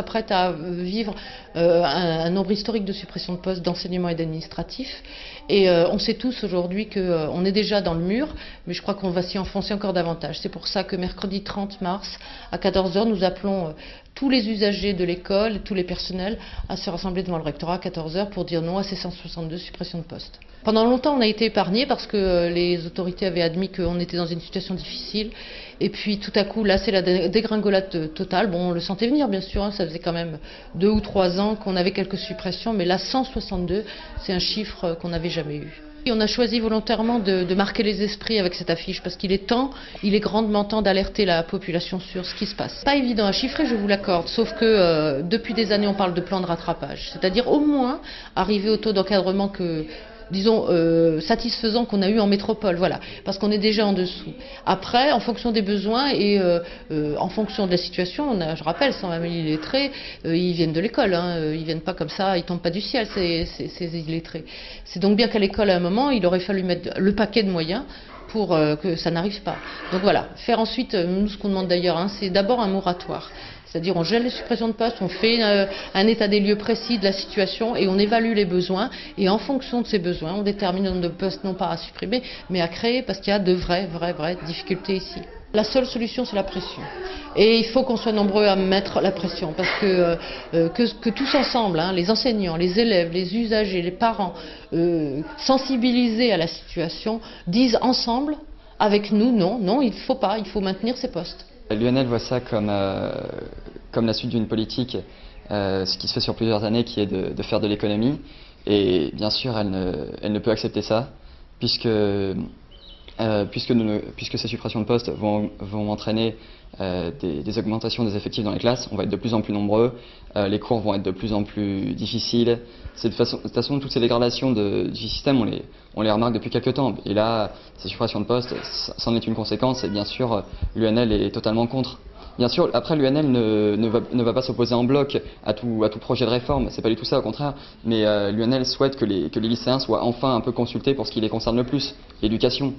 s'apprête à vivre un nombre historique de suppressions de postes d'enseignement et d'administratif. Et on sait tous aujourd'hui qu'on est déjà dans le mur, mais je crois qu'on va s'y enfoncer encore davantage. C'est pour ça que mercredi 30 mars, à 14 h, nous appelons tous les usagers de l'école, tous les personnels, à se rassembler devant le rectorat à 14 h pour dire non à ces 162 suppressions de postes. Pendant longtemps, on a été épargnés parce que les autorités avaient admis qu'on était dans une situation difficile. Et puis tout à coup, là, c'est la dégringolade totale. Bon, on le sentait venir, bien sûr, hein, ça faisait quand même 2 ou 3 ans qu'on avait quelques suppressions, mais là, 162, c'est un chiffre qu'on n'avait jamais eu. Et on a choisi volontairement de marquer les esprits avec cette affiche parce qu'il est grandement temps d'alerter la population sur ce qui se passe. Pas évident à chiffrer, je vous l'accorde, sauf que depuis des années on parle de plan de rattrapage, c'est-à-dire au moins arriver au taux d'encadrement que, disons, satisfaisant qu'on a eu en métropole, voilà, parce qu'on est déjà en dessous. Après, en fonction des besoins et en fonction de la situation, je rappelle, 120 000 illettrés, ils viennent de l'école, hein, ils viennent pas comme ça, ils tombent pas du ciel, ces illettrés. C'est donc bien qu'à l'école, à un moment, il aurait fallu mettre le paquet de moyens pour que ça n'arrive pas. Donc voilà, faire ensuite, nous ce qu'on demande d'ailleurs, hein, c'est d'abord un moratoire. C'est-à-dire on gèle les suppressions de postes, on fait un état des lieux précis de la situation et on évalue les besoins. Et en fonction de ces besoins, on détermine le nombre de postes non pas à supprimer, mais à créer parce qu'il y a de vraies difficultés ici. La seule solution, c'est la pression. Et il faut qu'on soit nombreux à mettre la pression parce que tous ensemble, hein, les enseignants, les élèves, les usagers, les parents, sensibilisés à la situation, disent ensemble, avec nous, non, il ne faut pas, il faut maintenir ces postes. L'UNL voit ça comme la suite d'une politique, ce qui se fait sur plusieurs années, qui est de faire de l'économie. Et bien sûr, elle ne peut accepter ça, puisque ces suppressions de postes vont entraîner des augmentations des effectifs dans les classes. On va être de plus en plus nombreux, les cours vont être de plus en plus difficiles. De toute façon, toutes ces dégradations du système, on les remarque depuis quelques temps. Et là, ces suppressions de postes, c'en est une conséquence, et bien sûr, l'UNL est totalement contre. Bien sûr, après l'UNL ne va pas s'opposer en bloc à tout projet de réforme, c'est pas du tout ça, au contraire, mais l'UNL souhaite que les lycéens soient enfin un peu consultés pour ce qui les concerne le plus, l'éducation.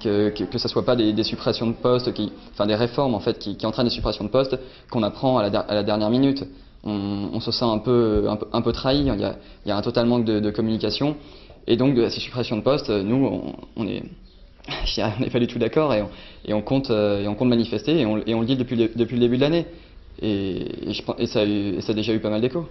Que ce ne soit pas des suppressions de postes, des réformes en fait qui entraînent des suppressions de postes qu'on apprend à la dernière minute. On se sent un peu trahi, il y a un total manque de communication, et donc de ces suppressions de postes, nous on n'est pas du tout d'accord et on compte manifester et on le dit depuis le début de l'année et ça a déjà eu pas mal d'écho.